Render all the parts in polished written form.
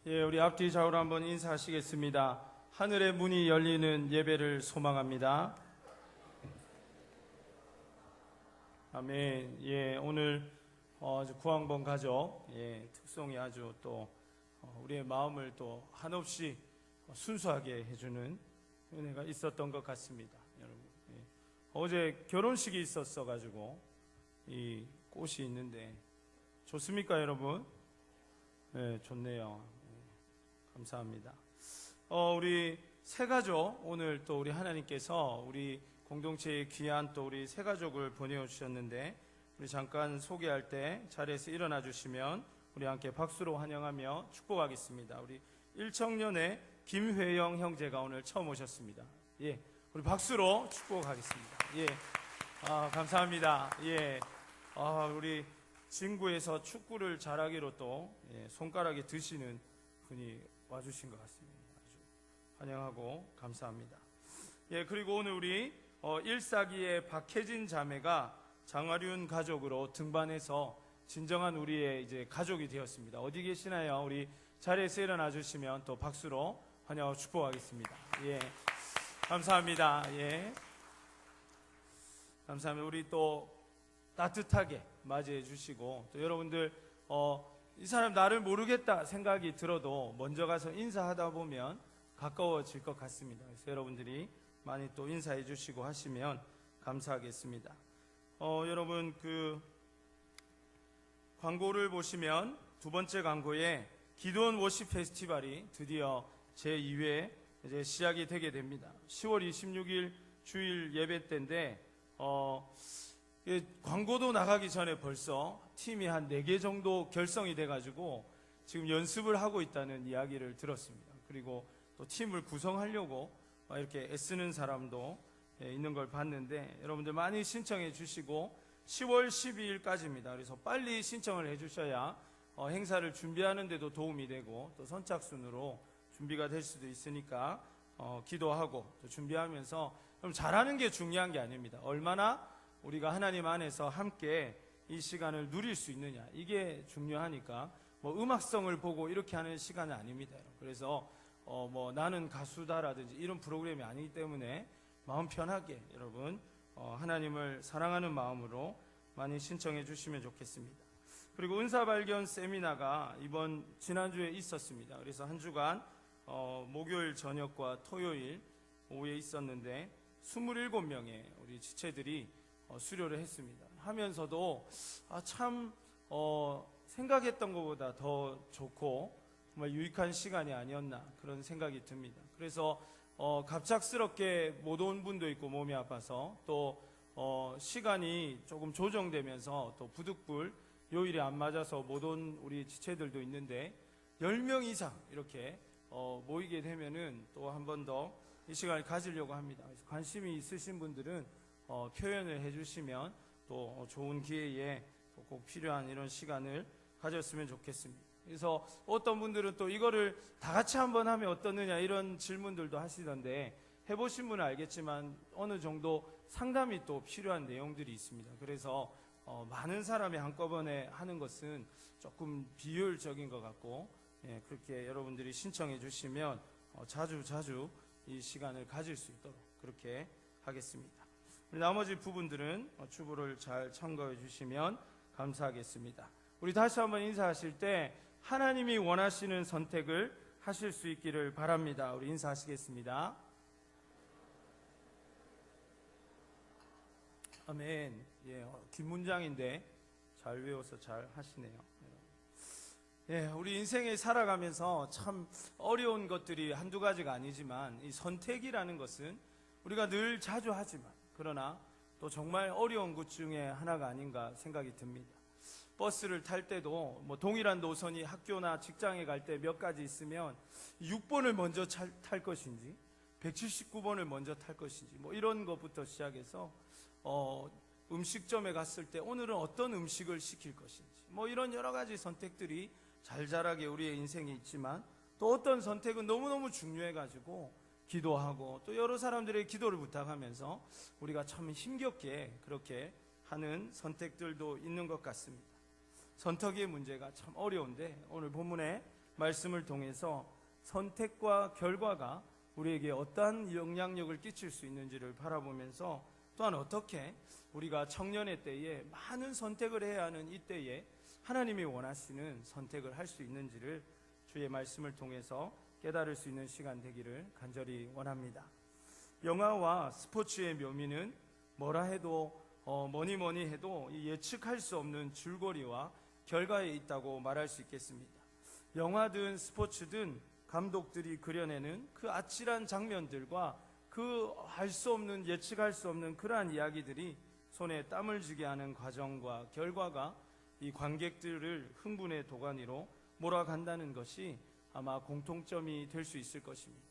예, 우리 앞뒤 좌우로 한번 인사하시겠습니다. 하늘의 문이 열리는 예배를 소망합니다. 아멘. 예, 오늘 구황번 가족 특송이 아주 또 우리의 마음을 또 한없이 순수하게 해주는 은혜가 있었던 것 같습니다. 여러분, 어제 결혼식이 있었어 가지고 이 꽃이 있는데 좋습니까, 여러분? 네, 좋네요. 감사합니다. 우리 새가족, 오늘 또 우리 하나님께서 우리 공동체의 귀한 또 우리 새가족을 보내주셨는데, 우리 잠깐 소개할 때 자리에서 일어나 주시면 우리 함께 박수로 환영하며 축복하겠습니다. 우리 일청년의 김회영 형제가 오늘 처음 오셨습니다. 예, 우리 박수로 축복하겠습니다. 예, 감사합니다. 예, 우리 진구에서 축구를 잘하기로 또 손가락에 드시는 분이 와주신 것 같습니다. 아주 환영하고 감사합니다. 예, 그리고 오늘 우리 일사기의 박혜진 자매가 장화륜 가족으로 등반해서 진정한 우리의 이제 가족이 되었습니다. 어디 계시나요? 우리 자리에서 일어나 주시면 또 박수로 환영하고 축복하겠습니다. 예, 감사합니다. 예, 감사합니다. 우리 또 따뜻하게 맞이해 주시고, 또 여러분들 이 사람 나를 모르겠다 생각이 들어도 먼저 가서 인사하다 보면 가까워질 것 같습니다. 그래서 여러분들이 많이 또 인사해 주시고 하시면 감사하겠습니다. 여러분, 그 광고를 보시면 두 번째 광고에 기도원 워십 페스티벌이 드디어 제2회 이제 시작이 되게 됩니다. 10월 26일 주일 예배 때인데 광고도 나가기 전에 벌써 팀이 한 4개 정도 결성이 돼가지고 지금 연습을 하고 있다는 이야기를 들었습니다. 그리고 또 팀을 구성하려고 이렇게 애쓰는 사람도 있는 걸 봤는데, 여러분들 많이 신청해 주시고 10월 12일까지입니다. 그래서 빨리 신청을 해 주셔야 행사를 준비하는 데도 도움이 되고 또 선착순으로 준비가 될 수도 있으니까 기도하고 또 준비하면서 그럼 잘하는 게 중요한 게 아닙니다. 얼마나 우리가 하나님 안에서 함께 이 시간을 누릴 수 있느냐, 이게 중요하니까 음악성을 보고 이렇게 하는 시간은 아닙니다. 그래서 나는 가수다라든지 이런 프로그램이 아니기 때문에 마음 편하게 여러분 하나님을 사랑하는 마음으로 많이 신청해 주시면 좋겠습니다. 그리고 은사발견 세미나가 지난주에 있었습니다. 그래서 한 주간 목요일 저녁과 토요일 오후에 있었는데 27명의 우리 지체들이 수료를 했습니다. 하면서도 참 생각했던 것보다 더 좋고 정말 유익한 시간이 아니었나 그런 생각이 듭니다. 그래서 갑작스럽게 못 온 분도 있고 몸이 아파서 또 시간이 조금 조정되면서 또 부득불 요일이 안 맞아서 못 온 우리 지체들도 있는데 10명 이상 이렇게 모이게 되면은 또 한 번 더 이 시간을 가지려고 합니다. 그래서 관심이 있으신 분들은 표현을 해주시면 또 좋은 기회에 꼭 필요한 이런 시간을 가졌으면 좋겠습니다. 그래서 어떤 분들은 또 이거를 다 같이 한번 하면 어떠느냐 이런 질문들도 하시던데, 해보신 분은 알겠지만 어느 정도 상담이 또 필요한 내용들이 있습니다. 그래서 많은 사람이 한꺼번에 하는 것은 조금 비효율적인 것 같고, 그렇게 여러분들이 신청해 주시면 자주 이 시간을 가질 수 있도록 그렇게 하겠습니다. 나머지 부분들은 주보를 잘 참고해 주시면 감사하겠습니다. 우리 다시 한번 인사하실 때 하나님이 원하시는 선택을 하실 수 있기를 바랍니다. 우리 인사하시겠습니다. 아멘. 예, 긴 문장인데 잘 외워서 잘 하시네요. 예, 우리 인생에 살아가면서 참 어려운 것들이 한두 가지가 아니지만 이 선택이라는 것은 우리가 늘 자주 하지만 그러나 또 정말 어려운 것 중에 하나가 아닌가 생각이 듭니다. 버스를 탈 때도 동일한 노선이 학교나 직장에 갈 때 몇 가지 있으면 6번을 먼저 탈 것인지 179번을 먼저 탈 것인지 이런 것부터 시작해서 음식점에 갔을 때 오늘은 어떤 음식을 시킬 것인지 이런 여러 가지 선택들이 잘잘하게 우리의 인생에 있지만, 또 어떤 선택은 너무너무 중요해가지고 기도하고 또 여러 사람들의 기도를 부탁하면서 우리가 참 힘겹게 그렇게 하는 선택들도 있는 것 같습니다. 선택의 문제가 참 어려운데 오늘 본문에 말씀을 통해서 선택과 결과가 우리에게 어떠한 영향력을 끼칠 수 있는지를 바라보면서, 또한 어떻게 우리가 청년의 때에 많은 선택을 해야 하는 이 때에 하나님이 원하시는 선택을 할 수 있는지를 주의 말씀을 통해서 깨달을 수 있는 시간 되기를 간절히 원합니다. 영화와 스포츠의 묘미는 뭐라 해도 뭐니 해도 예측할 수 없는 줄거리와 결과에 있다고 말할 수 있겠습니다. 영화든 스포츠든 감독들이 그려내는 그 아찔한 장면들과 그 알 수 없는, 예측할 수 없는 그러한 이야기들이 손에 땀을 쥐게 하는 과정과 결과가 이 관객들을 흥분의 도가니로 몰아간다는 것이 아마 공통점이 될 수 있을 것입니다.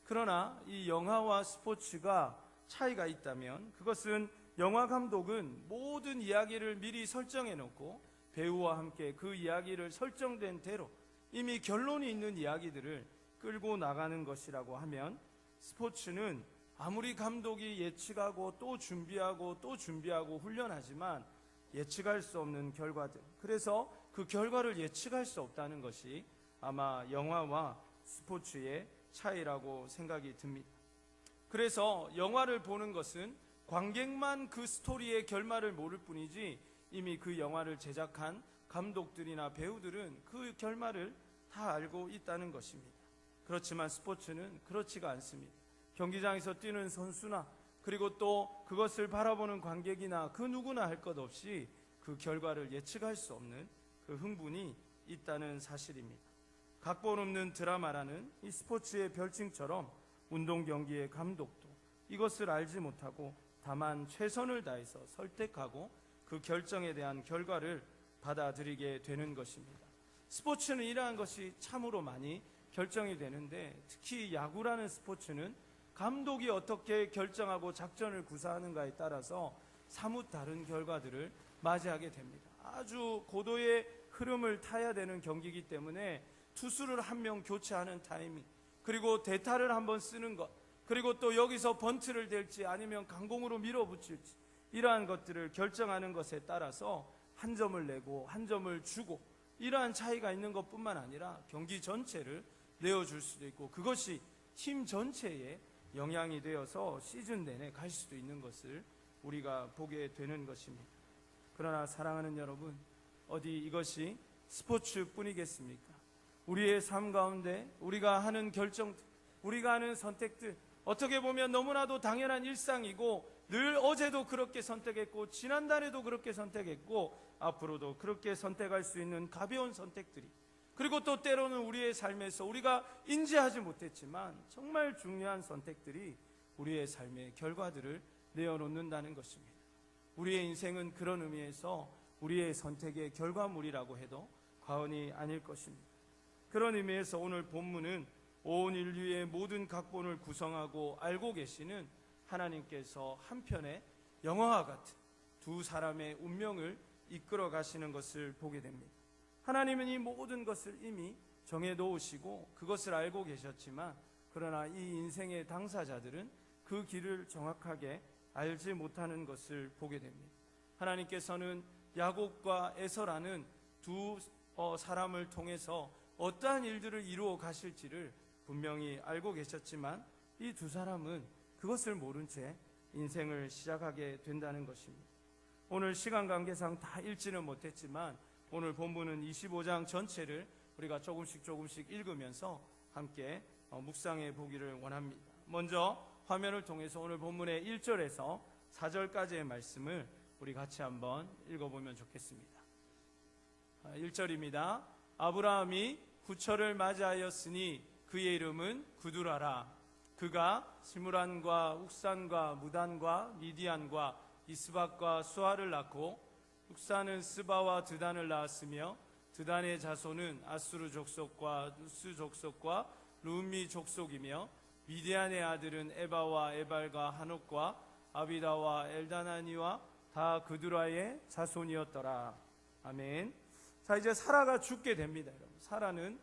그러나 이 영화와 스포츠가 차이가 있다면, 그것은 영화 감독은 모든 이야기를 미리 설정해 놓고 배우와 함께 그 이야기를 설정된 대로 이미 결론이 있는 이야기들을 끌고 나가는 것이라고 하면, 스포츠는 아무리 감독이 예측하고 또 준비하고 훈련하지만 예측할 수 없는 결과들, 그래서 그 결과를 예측할 수 없다는 것이 아마 영화와 스포츠의 차이라고 생각이 듭니다. 그래서 영화를 보는 것은 관객만 그 스토리의 결말을 모를 뿐이지, 이미 그 영화를 제작한 감독들이나 배우들은 그 결말을 다 알고 있다는 것입니다. 그렇지만 스포츠는 그렇지가 않습니다. 경기장에서 뛰는 선수나 그리고 또 그것을 바라보는 관객이나 그 누구나 할 것 없이 그 결과를 예측할 수 없는 그 흥분이 있다는 사실입니다. 각본 없는 드라마라는 이 스포츠의 별칭처럼 운동 경기의 감독도 이것을 알지 못하고 다만 최선을 다해서 설득하고 그 결정에 대한 결과를 받아들이게 되는 것입니다. 스포츠는 이러한 것이 참으로 많이 결정이 되는데, 특히 야구라는 스포츠는 감독이 어떻게 결정하고 작전을 구사하는가에 따라서 사뭇 다른 결과들을 맞이하게 됩니다. 아주 고도의 흐름을 타야 되는 경기이기 때문에 투수를 한 명 교체하는 타이밍, 그리고 대타를 한번 쓰는 것, 그리고 또 여기서 번트를 댈지 아니면 강공으로 밀어붙일지, 이러한 것들을 결정하는 것에 따라서 한 점을 내고 한 점을 주고, 이러한 차이가 있는 것뿐만 아니라 경기 전체를 내어줄 수도 있고, 그것이 팀 전체에 영향이 되어서 시즌 내내 갈 수도 있는 것을 우리가 보게 되는 것입니다. 그러나 사랑하는 여러분, 어디 이것이 스포츠뿐이겠습니까? 우리의 삶 가운데 우리가 하는 결정들, 우리가 하는 선택들, 어떻게 보면 너무나도 당연한 일상이고, 늘 어제도 그렇게 선택했고 지난달에도 그렇게 선택했고 앞으로도 그렇게 선택할 수 있는 가벼운 선택들이, 그리고 또 때로는 우리의 삶에서 우리가 인지하지 못했지만 정말 중요한 선택들이 우리의 삶의 결과들을 내어놓는다는 것입니다. 우리의 인생은 그런 의미에서 우리의 선택의 결과물이라고 해도 과언이 아닐 것입니다. 그런 의미에서 오늘 본문은 온 인류의 모든 각본을 구성하고 알고 계시는 하나님께서 한편의 영화와 같은 두 사람의 운명을 이끌어 가시는 것을 보게 됩니다. 하나님은 이 모든 것을 이미 정해 놓으시고 그것을 알고 계셨지만, 그러나 이 인생의 당사자들은 그 길을 정확하게 알지 못하는 것을 보게 됩니다. 하나님께서는 야곱과 에서라는 두 사람을 통해서 어떠한 일들을 이루어 가실지를 분명히 알고 계셨지만, 이 두 사람은 그것을 모른 채 인생을 시작하게 된다는 것입니다. 오늘 시간 관계상 다 읽지는 못했지만 오늘 본문은 25장 전체를 우리가 조금씩 읽으면서 함께 묵상해 보기를 원합니다. 먼저 화면을 통해서 오늘 본문의 1절에서 4절까지의 말씀을 우리 같이 한번 읽어보면 좋겠습니다. 1절입니다. 아브라함이 후처를 맞이하였으니 그의 이름은 구두라라. 그가 시므란과 욱산과 무단과 미디안과 이스박과 수아를 낳고, 욱산은 스바와 드단을 낳았으며 드단의 자손은 아수르 족속과 누스 족속과 룸미 족속이며, 미디안의 아들은 에바와 에발과 한옥과 아비다와 엘다나니와 다 그두라의 자손이었더라. 아멘. 자, 이제 사라가 죽게 됩니다. 여러분. 사라는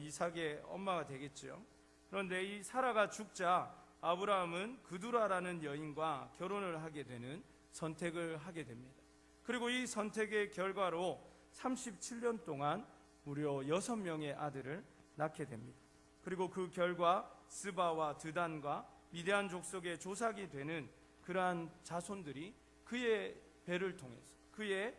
이삭의 엄마가 되겠죠. 그런데 이 사라가 죽자 아브라함은 그두라라는 여인과 결혼을 하게 되는 선택을 하게 됩니다. 그리고 이 선택의 결과로 37년 동안 무려 6명의 아들을 낳게 됩니다. 그리고 그 결과 스바와 드단과 미디안 족속의 조상이 되는 그러한 자손들이 그의 배를 통해서, 그의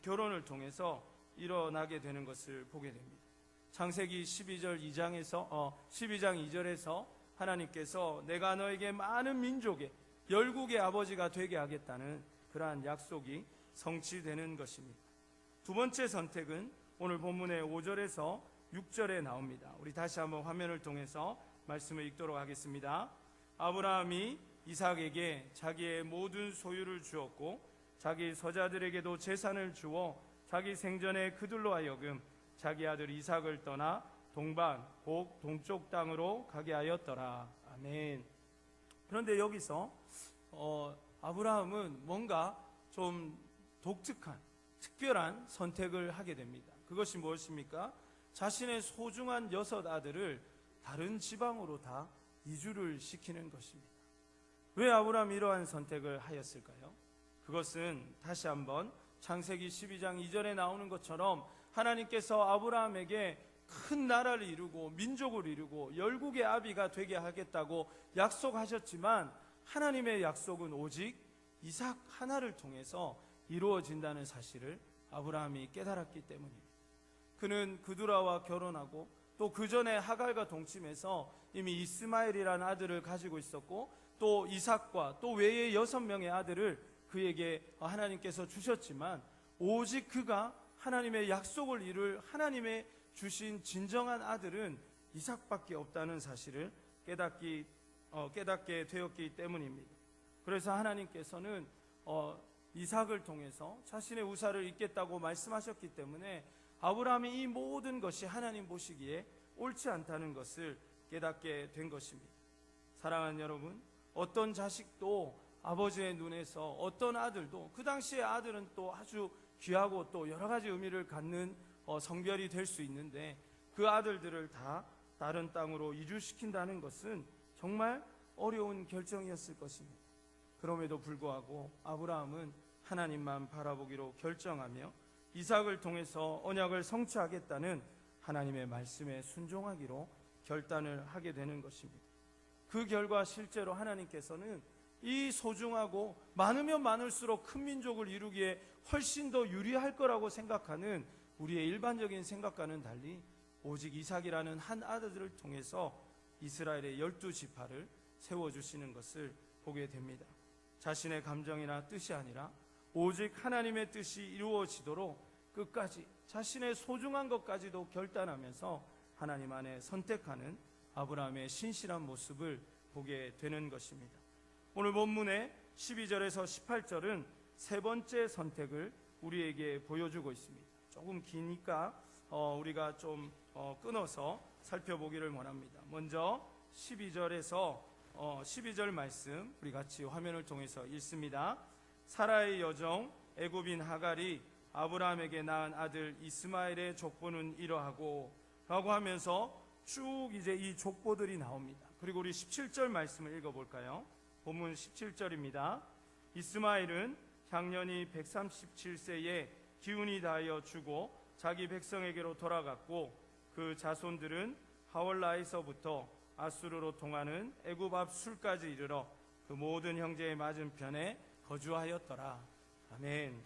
결혼을 통해서 일어나게 되는 것을 보게 됩니다. 창세기 12장 2절에서 하나님께서 내가 너에게 많은 민족의 열국의 아버지가 되게 하겠다는 그러한 약속이 성취되는 것입니다. 두 번째 선택은 오늘 본문의 5절에서 6절에 나옵니다. 우리 다시 한번 화면을 통해서 말씀을 읽도록 하겠습니다. 아브라함이 이삭에게 자기의 모든 소유를 주었고 자기 서자들에게도 재산을 주어 자기 생전에 그들로 하여금 자기 아들 이삭을 떠나 동방 곧 동쪽 땅으로 가게 하였더라. 아멘. 그런데 여기서 아브라함은 뭔가 좀 독특한 특별한 선택을 하게 됩니다. 그것이 무엇입니까? 자신의 소중한 6 아들을 다른 지방으로 다 이주를 시키는 것입니다. 왜 아브라함이 이러한 선택을 하였을까요? 그것은 다시 한번 창세기 12장 2절에 나오는 것처럼 하나님께서 아브라함에게 큰 나라를 이루고 민족을 이루고 열국의 아비가 되게 하겠다고 약속하셨지만 하나님의 약속은 오직 이삭 하나를 통해서 이루어진다는 사실을 아브라함이 깨달았기 때문입니다. 그는 그두라와 결혼하고 또 그 전에 하갈과 동침해서 이미 이스마엘이라는 아들을 가지고 있었고 또 이삭과 또 외의 6명의 아들을 그에게 하나님께서 주셨지만 오직 그가 하나님의 약속을 이룰 하나님의 주신 진정한 아들은 이삭밖에 없다는 사실을 깨닫게 되었기 때문입니다. 그래서 하나님께서는 이삭을 통해서 자신의 우사를 잇겠다고 말씀하셨기 때문에 아브라함이 이 모든 것이 하나님 보시기에 옳지 않다는 것을 깨닫게 된 것입니다. 사랑하는 여러분, 어떤 자식도 아버지의 눈에서 어떤 아들도 그 당시의 아들은 또 아주 귀하고 또 여러 가지 의미를 갖는 성별이 될 수 있는데 그 아들들을 다 다른 땅으로 이주시킨다는 것은 정말 어려운 결정이었을 것입니다. 그럼에도 불구하고 아브라함은 하나님만 바라보기로 결정하며 이삭을 통해서 언약을 성취하겠다는 하나님의 말씀에 순종하기로 결단을 하게 되는 것입니다. 그 결과 실제로 하나님께서는 이 소중하고 많으면 많을수록 큰 민족을 이루기에 훨씬 더 유리할 거라고 생각하는 우리의 일반적인 생각과는 달리 오직 이삭이라는 한 아들을 통해서 이스라엘의 12지파를 세워주시는 것을 보게 됩니다. 자신의 감정이나 뜻이 아니라 오직 하나님의 뜻이 이루어지도록 끝까지 자신의 소중한 것까지도 결단하면서 하나님 안에 선택하는 아브라함의 신실한 모습을 보게 되는 것입니다. 오늘 본문의 12절에서 18절은 세 번째 선택을 우리에게 보여주고 있습니다. 조금 기니까 우리가 좀 끊어서 살펴보기를 원합니다. 먼저 12절 말씀 우리 같이 화면을 통해서 읽습니다. 사라의 여종 애굽인 하갈이 아브라함에게 낳은 아들 이스마엘의 족보는 이러하고 라고 하면서 쭉 이제 이 족보들이 나옵니다. 그리고 우리 17절 말씀을 읽어볼까요? 본문 17절입니다. 이스마엘은 향년이 137세에 기운이 다하여 죽고 자기 백성에게로 돌아갔고 그 자손들은 하월라에서부터 아수르로 통하는 애굽 앞 술까지 이르러 그 모든 형제의 맞은편에 거주하였더라. 아멘.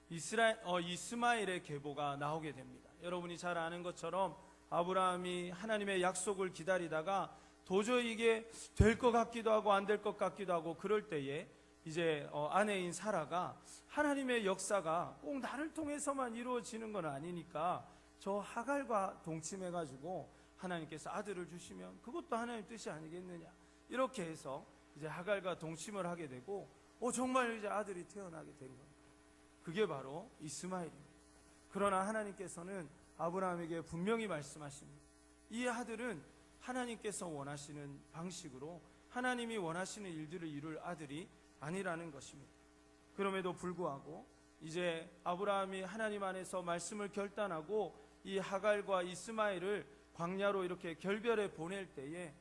이스마엘의 계보가 나오게 됩니다. 여러분이 잘 아는 것처럼 아브라함이 하나님의 약속을 기다리다가 도저히 이게 될 것 같기도 하고 안 될 것 같기도 하고 그럴 때에 이제 아내인 사라가 하나님의 역사가 꼭 나를 통해서만 이루어지는 건 아니니까 저 하갈과 동침해가지고 하나님께서 아들을 주시면 그것도 하나님의 뜻이 아니겠느냐 이렇게 해서 이제 하갈과 동침을 하게 되고 정말 이제 아들이 태어나게 된 겁니다. 그게 바로 이스마엘입니다. 그러나 하나님께서는 아브라함에게 분명히 말씀하십니다. 이 아들은 하나님께서 원하시는 방식으로 하나님이 원하시는 일들을 이룰 아들이 아니라는 것입니다. 그럼에도 불구하고 이제 아브라함이 하나님 안에서 말씀을 결단하고 이 하갈과 이스마엘을 광야로 이렇게 결별해 보낼 때에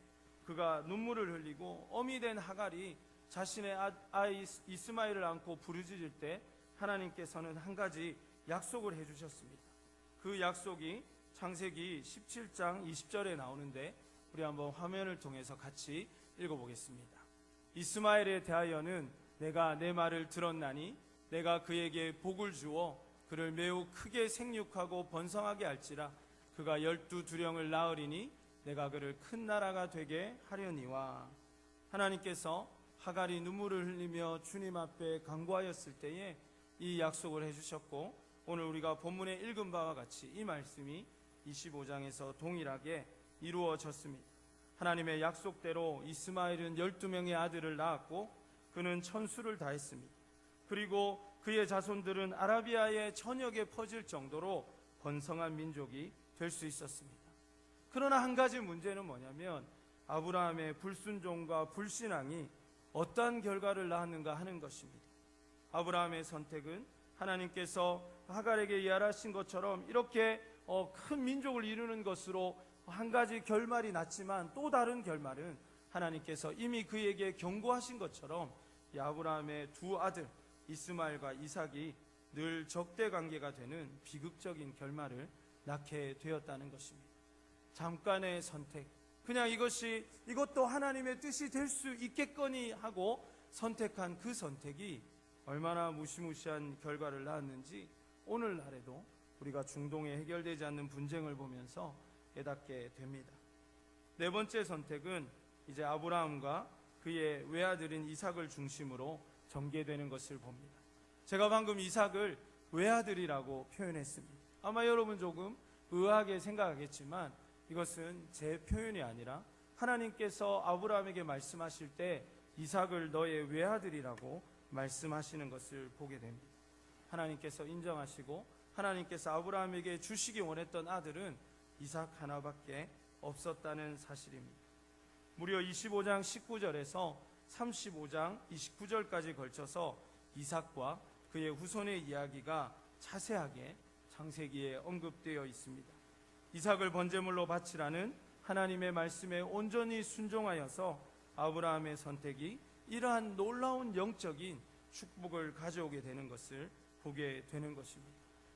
그가 눈물을 흘리고 어미 된 하갈이 자신의 아이 이스마엘을 안고 부르짖을 때 하나님께서는 한 가지 약속을 해주셨습니다. 그 약속이 창세기 17장 20절에 나오는데 우리 한번 화면을 통해서 같이 읽어보겠습니다. 이스마엘에 대하여는 내가 내 말을 들었나니 내가 그에게 복을 주어 그를 매우 크게 생육하고 번성하게 할지라. 그가 12두령을 낳으리니 내가 그를 큰 나라가 되게 하려니와. 하나님께서 하갈이 눈물을 흘리며 주님 앞에 간구하였을 때에 이 약속을 해주셨고, 오늘 우리가 본문에 읽은 바와 같이 이 말씀이 25장에서 동일하게 이루어졌습니다. 하나님의 약속대로 이스마엘은 12명의 아들을 낳았고 그는 천수를 다했습니다. 그리고 그의 자손들은 아라비아의 전역에 퍼질 정도로 번성한 민족이 될 수 있었습니다. 그러나 한 가지 문제는 뭐냐면 아브라함의 불순종과 불신앙이 어떠한 결과를 낳았는가 하는 것입니다. 아브라함의 선택은 하나님께서 하갈에게 예언하신 것처럼 이렇게 큰 민족을 이루는 것으로 한 가지 결말이 났지만, 또 다른 결말은 하나님께서 이미 그에게 경고하신 것처럼 이 아브라함의 두 아들 이스마엘과 이삭이 늘 적대 관계가 되는 비극적인 결말을 낳게 되었다는 것입니다. 잠깐의 선택, 그냥 이것도 하나님의 뜻이 될 수 있겠거니 하고 선택한 그 선택이 얼마나 무시무시한 결과를 낳았는지 오늘날에도 우리가 중동에 해결되지 않는 분쟁을 보면서 깨닫게 됩니다. 네 번째 선택은 이제 아브라함과 그의 외아들인 이삭을 중심으로 전개되는 것을 봅니다. 제가 방금 이삭을 외아들이라고 표현했습니다. 아마 여러분 조금 의아하게 생각하겠지만 이것은 제 표현이 아니라 하나님께서 아브라함에게 말씀하실 때 이삭을 너의 외아들이라고 말씀하시는 것을 보게 됩니다. 하나님께서 인정하시고 하나님께서 아브라함에게 주시기 원했던 아들은 이삭 하나밖에 없었다는 사실입니다. 무려 25장 19절에서 35장 29절까지 걸쳐서 이삭과 그의 후손의 이야기가 자세하게 창세기에 언급되어 있습니다. 이삭을 번제물로 바치라는 하나님의 말씀에 온전히 순종하여서 아브라함의 선택이 이러한 놀라운 영적인 축복을 가져오게 되는 것을 보게 되는 것입니다.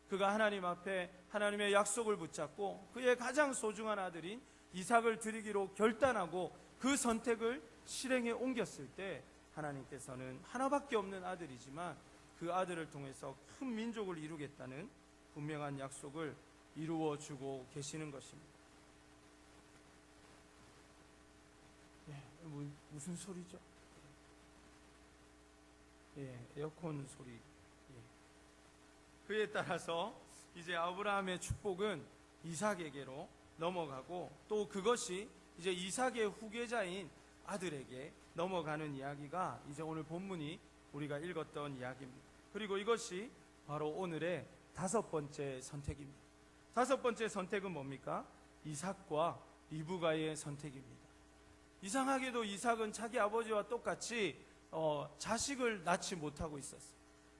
그가 하나님 앞에 하나님의 약속을 붙잡고 그의 가장 소중한 아들인 이삭을 드리기로 결단하고 그 선택을 실행에 옮겼을 때 하나님께서는 하나밖에 없는 아들이지만 그 아들을 통해서 큰 민족을 이루겠다는 분명한 약속을 이루어주고 계시는 것입니다. 무슨 소리죠? 에어컨 소리. 그에 따라서 이제 아브라함의 축복은 이삭에게로 넘어가고 또 그것이 이제 이삭의 후계자인 아들에게 넘어가는 이야기가 이제 오늘 본문이 우리가 읽었던 이야기입니다. 그리고 이것이 바로 오늘의 다섯 번째 선택입니다. 다섯 번째 선택은 뭡니까? 이삭과 리브가의 선택입니다. 이상하게도 이삭은 자기 아버지와 똑같이 자식을 낳지 못하고 있었어요.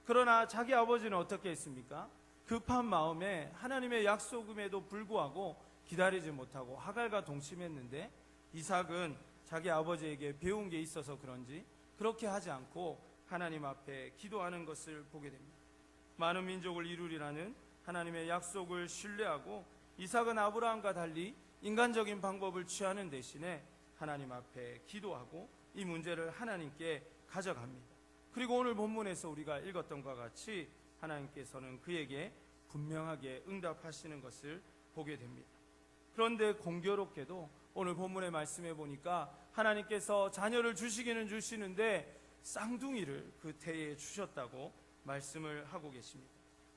그러나 자기 아버지는 어떻게 했습니까? 급한 마음에 하나님의 약속임에도 불구하고 기다리지 못하고 하갈과 동침했는데 이삭은 자기 아버지에게 배운 게 있어서 그런지 그렇게 하지 않고 하나님 앞에 기도하는 것을 보게 됩니다. 많은 민족을 이루리라는 하나님의 약속을 신뢰하고 이삭은 아브라함과 달리 인간적인 방법을 취하는 대신에 하나님 앞에 기도하고 이 문제를 하나님께 가져갑니다. 그리고 오늘 본문에서 우리가 읽었던 것과 같이 하나님께서는 그에게 분명하게 응답하시는 것을 보게 됩니다. 그런데 공교롭게도 오늘 본문의 말씀에 보니까 하나님께서 자녀를 주시기는 주시는데 쌍둥이를 그 태에 주셨다고 말씀을 하고 계십니다.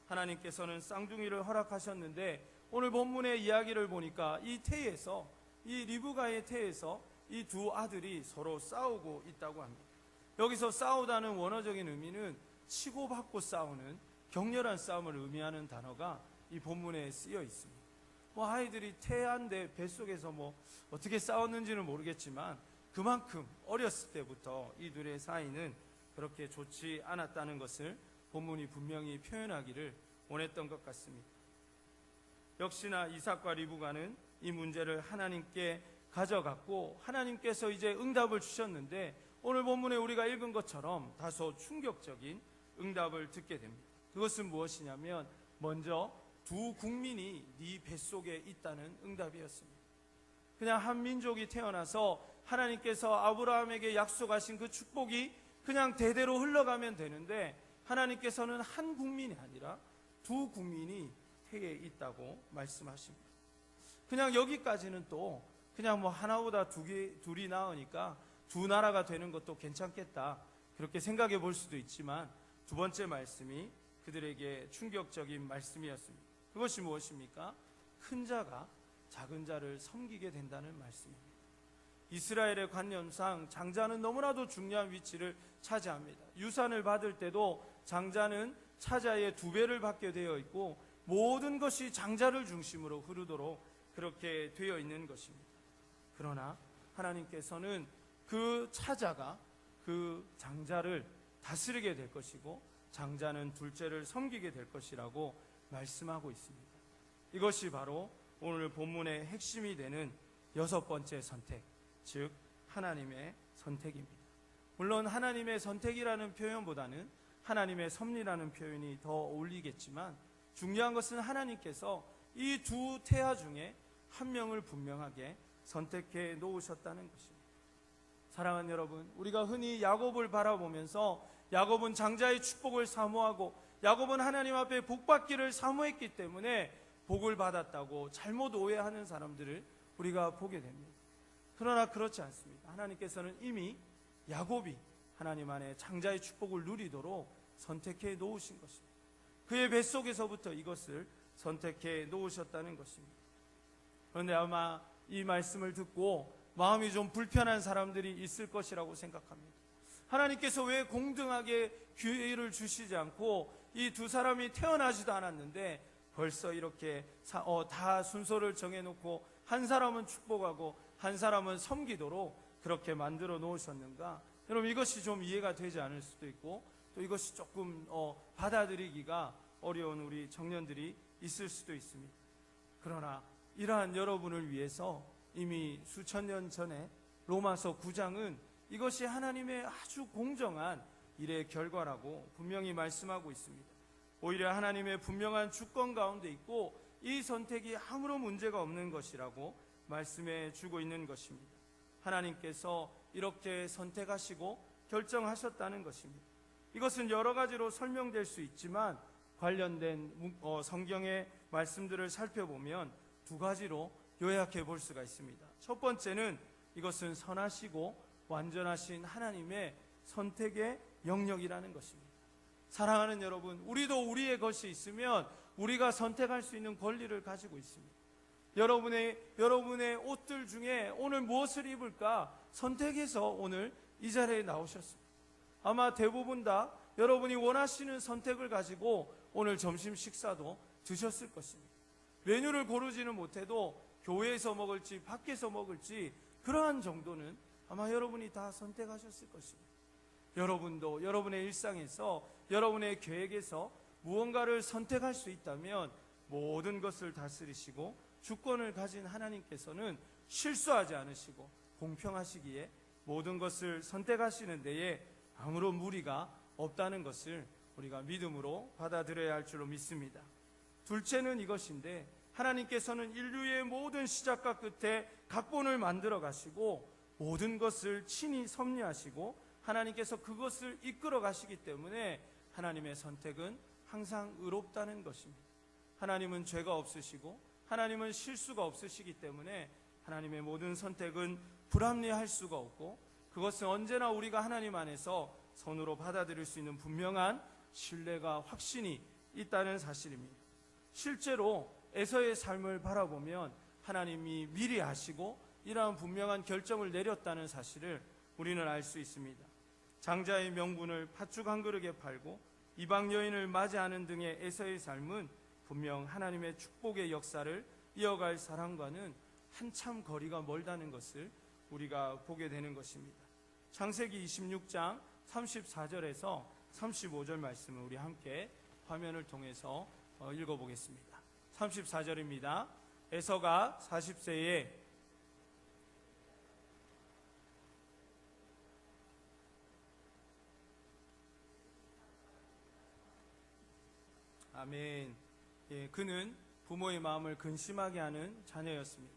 하나님께서는 쌍둥이를 허락하셨는데 오늘 본문의 이야기를 보니까 이 태에서, 이 리브가의 태에서 이 두 아들이 서로 싸우고 있다고 합니다. 여기서 싸우다는 원어적인 의미는 치고받고 싸우는 격렬한 싸움을 의미하는 단어가 이 본문에 쓰여 있습니다. 아이들이 태아인데 뱃속에서 어떻게 싸웠는지는 모르겠지만 그만큼 어렸을 때부터 이 둘의 사이는 그렇게 좋지 않았다는 것을 본문이 분명히 표현하기를 원했던 것 같습니다. 역시나 이삭과 리브가는 이 문제를 하나님께 가져갔고 하나님께서 이제 응답을 주셨는데 오늘 본문에 우리가 읽은 것처럼 다소 충격적인 응답을 듣게 됩니다. 그것은 무엇이냐면 먼저 두 국민이 네 뱃속에 있다는 응답이었습니다. 그냥 한 민족이 태어나서 하나님께서 아브라함에게 약속하신 그 축복이 그냥 대대로 흘러가면 되는데, 하나님께서는 한 국민이 아니라 두 국민이 태에 있다고 말씀하십니다. 그냥 여기까지는 또 그냥 뭐 하나보다 둘이 나으니까 두 나라가 되는 것도 괜찮겠다, 그렇게 생각해 볼 수도 있지만, 두 번째 말씀이 그들에게 충격적인 말씀이었습니다. 그것이 무엇입니까? 큰 자가 작은 자를 섬기게 된다는 말씀입니다. 이스라엘의 관념상 장자는 너무나도 중요한 위치를 차지합니다. 유산을 받을 때도 장자는 차자의 2배를 받게 되어 있고, 모든 것이 장자를 중심으로 흐르도록 그렇게 되어 있는 것입니다. 그러나 하나님께서는 그 차자가 그 장자를 다스리게 될 것이고, 장자는 둘째를 섬기게 될 것이라고 말씀하고 있습니다. 이것이 바로 오늘 본문의 핵심이 되는 6번째 선택, 즉 하나님의 선택입니다. 물론 하나님의 선택이라는 표현보다는 하나님의 섭리라는 표현이 더 어울리겠지만, 중요한 것은 하나님께서 이 두 태아 중에 한 명을 분명하게 선택해 놓으셨다는 것입니다. 사랑하는 여러분, 우리가 흔히 야곱을 바라보면서 야곱은 장자의 축복을 사모하고 야곱은 하나님 앞에 복받기를 사모했기 때문에 복을 받았다고 잘못 오해하는 사람들을 우리가 보게 됩니다. 그러나 그렇지 않습니다. 하나님께서는 이미 야곱이 하나님 안에 장자의 축복을 누리도록 선택해 놓으신 것입니다. 그의 뱃속에서부터 이것을 선택해 놓으셨다는 것입니다. 그런데 아마 이 말씀을 듣고 마음이 좀 불편한 사람들이 있을 것이라고 생각합니다. 하나님께서 왜 공정하게 기회를 주시지 않고 이 두 사람이 태어나지도 않았는데 벌써 이렇게 다 순서를 정해놓고 한 사람은 축복하고 한 사람은 섬기도록 그렇게 만들어 놓으셨는가? 여러분, 이것이 좀 이해가 되지 않을 수도 있고, 또 이것이 조금 받아들이기가 어려운 우리 청년들이 있을 수도 있습니다. 그러나 이러한 여러분을 위해서 이미 수천 년 전에 로마서 9장은 이것이 하나님의 아주 공정한 일의 결과라고 분명히 말씀하고 있습니다. 오히려 하나님의 분명한 주권 가운데 있고 이 선택이 아무런 문제가 없는 것이라고 말씀해 주고 있는 것입니다. 하나님께서 이렇게 선택하시고 결정하셨다는 것입니다. 이것은 여러 가지로 설명될 수 있지만 관련된 성경의 말씀들을 살펴보면 두 가지로 요약해 볼 수가 있습니다. 첫 번째는 이것은 선하시고 완전하신 하나님의 선택의 영역이라는 것입니다. 사랑하는 여러분, 우리도 우리의 것이 있으면 우리가 선택할 수 있는 권리를 가지고 있습니다. 여러분의 옷들 중에 오늘 무엇을 입을까 선택해서 오늘 이 자리에 나오셨습니다. 아마 대부분 다 여러분이 원하시는 선택을 가지고 오늘 점심 식사도 드셨을 것입니다. 메뉴를 고르지는 못해도 교회에서 먹을지 밖에서 먹을지 그러한 정도는 아마 여러분이 다 선택하셨을 것입니다. 여러분도 여러분의 일상에서 여러분의 계획에서 무언가를 선택할 수 있다면 모든 것을 다스리시고 주권을 가진 하나님께서는 실수하지 않으시고 공평하시기에 모든 것을 선택하시는 데에 아무런 무리가 없다는 것을 우리가 믿음으로 받아들여야 할 줄로 믿습니다. 둘째는 이것인데, 하나님께서는 인류의 모든 시작과 끝에 각본을 만들어 가시고 모든 것을 친히 섭리하시고 하나님께서 그것을 이끌어 가시기 때문에 하나님의 선택은 항상 의롭다는 것입니다. 하나님은 죄가 없으시고 하나님은 실수가 없으시기 때문에 하나님의 모든 선택은 불합리할 수가 없고, 그것은 언제나 우리가 하나님 안에서 선으로 받아들일 수 있는 분명한 신뢰가 확신이 있다는 사실입니다. 실제로 에서의 삶을 바라보면 하나님이 미리 아시고 이러한 분명한 결정을 내렸다는 사실을 우리는 알 수 있습니다. 장자의 명분을 팥죽 한 그릇에 팔고 이방 여인을 맞이하는 등의 에서의 삶은 분명 하나님의 축복의 역사를 이어갈 사람과는 한참 거리가 멀다는 것을 우리가 보게 되는 것입니다. 창세기 26장 34절에서 35절 말씀을 우리 함께 화면을 통해서 읽어보겠습니다. 34절입니다. 에서가 40세에 아멘. 그는 부모의 마음을 근심하게 하는 자녀였습니다.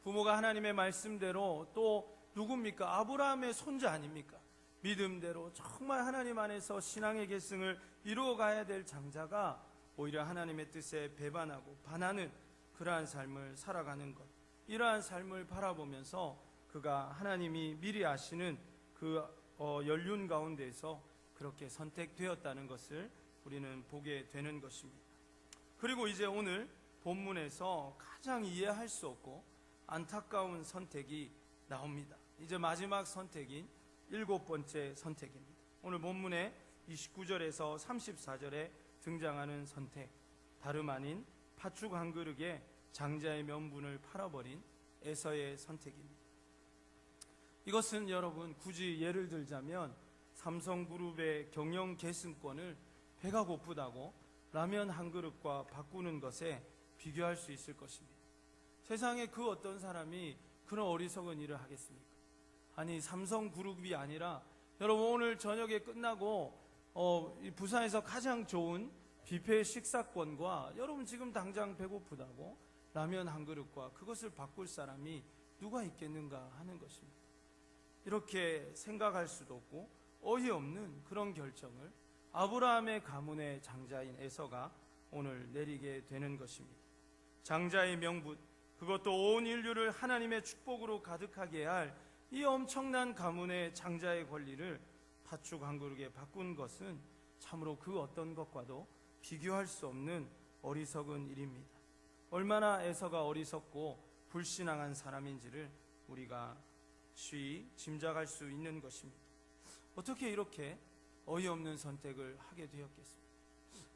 부모가 하나님의 말씀대로 또 누굽니까? 아브라함의 손자 아닙니까? 믿음대로 정말 하나님 안에서 신앙의 계승을 이루어가야 될 장자가 오히려 하나님의 뜻에 배반하고 반하는 그러한 삶을 살아가는 것, 이러한 삶을 바라보면서 그가 하나님이 미리 아시는 그 연륜 가운데서 그렇게 선택되었다는 것을 우리는 보게 되는 것입니다. 그리고 이제 오늘 본문에서 가장 이해할 수 없고 안타까운 선택이 나옵니다. 이제 마지막 선택인 7번째 선택입니다. 오늘 본문의 29절에서 34절에 등장하는 선택, 다름 아닌 팥죽 한 그릇에 장자의 명분을 팔아버린 에서의 선택입니다. 이것은 여러분 굳이 예를 들자면 삼성그룹의 경영 계승권을 배가 고프다고 라면 한 그릇과 바꾸는 것에 비교할 수 있을 것입니다. 세상에 그 어떤 사람이 그런 어리석은 일을 하겠습니까? 아니, 삼성그룹이 아니라 여러분 오늘 저녁에 끝나고 부산에서 가장 좋은 뷔페 식사권과 여러분 지금 당장 배고프다고 라면 한 그릇과 그것을 바꿀 사람이 누가 있겠는가 하는 것입니다. 이렇게 생각할 수도 없고 어이없는 그런 결정을 아브라함의 가문의 장자인 에서가 오늘 내리게 되는 것입니다. 장자의 명분, 그것도 온 인류를 하나님의 축복으로 가득하게 할 이 엄청난 가문의 장자의 권리를 팥죽 한 그릇에 바꾼 것은 참으로 그 어떤 것과도 비교할 수 없는 어리석은 일입니다. 얼마나 에서가 어리석고 불신앙한 사람인지를 우리가 쉬이 짐작할 수 있는 것입니다. 어떻게 이렇게 어이없는 선택을 하게 되었겠습니까?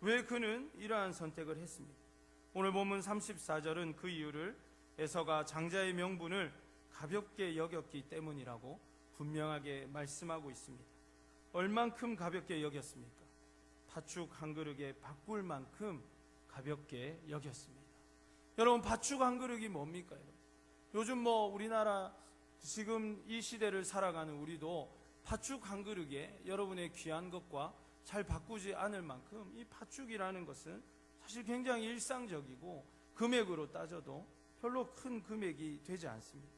왜 그는 이러한 선택을 했습니까? 오늘 본문 34절은 그 이유를 에서가 장자의 명분을 가볍게 여겼기 때문이라고 분명하게 말씀하고 있습니다. 얼만큼 가볍게 여겼습니까? 팥죽 한 그릇에 바꿀 만큼 가볍게 여겼습니다. 여러분, 팥죽 한 그릇이 뭡니까? 요즘 우리나라 지금 이 시대를 살아가는 우리도 팥죽 한 그릇에 여러분의 귀한 것과 잘 바꾸지 않을 만큼 이 팥죽이라는 것은 사실 굉장히 일상적이고 금액으로 따져도 별로 큰 금액이 되지 않습니다.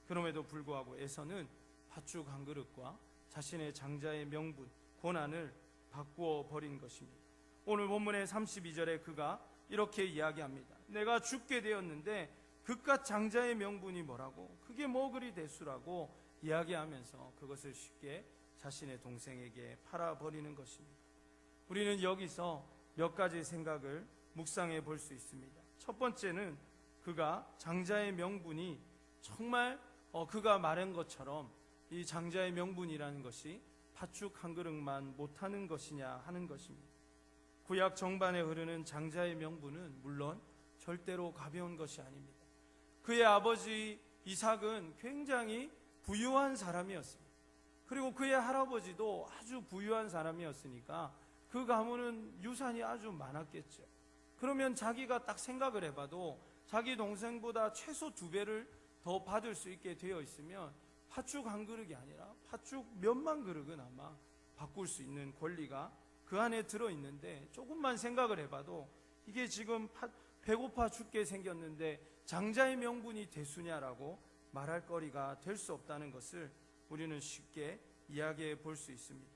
그럼에도 불구하고 에서는 팥죽 한 그릇과 자신의 장자의 명분, 고난을 바꾸어 버린 것입니다. 오늘 본문의 32절에 그가 이렇게 이야기합니다. 내가 죽게 되었는데 그깟 장자의 명분이 뭐라고? 그게 뭐 그리 대수라고 이야기하면서 그것을 쉽게 자신의 동생에게 팔아버리는 것입니다. 우리는 여기서 몇 가지 생각을 묵상해 볼 수 있습니다. 첫 번째는 그가 장자의 명분이 정말 그가 말한 것처럼 이 장자의 명분이라는 것이 팥죽 한 그릇만 못하는 것이냐 하는 것입니다. 구약 정반에 흐르는 장자의 명분은 물론 절대로 가벼운 것이 아닙니다. 그의 아버지 이삭은 굉장히 부유한 사람이었습니다. 그리고 그의 할아버지도 아주 부유한 사람이었으니까 그 가문은 유산이 아주 많았겠죠. 그러면 자기가 딱 생각을 해봐도 자기 동생보다 최소 2배를 더 받을 수 있게 되어 있으면 팥죽 한 그릇이 아니라 팥죽 몇만 그릇은 아마 바꿀 수 있는 권리가 그 안에 들어있는데, 조금만 생각을 해봐도 이게 지금 배고파 죽게 생겼는데 장자의 명분이 대수냐라고 말할 거리가 될 수 없다는 것을 우리는 쉽게 이야기해 볼 수 있습니다.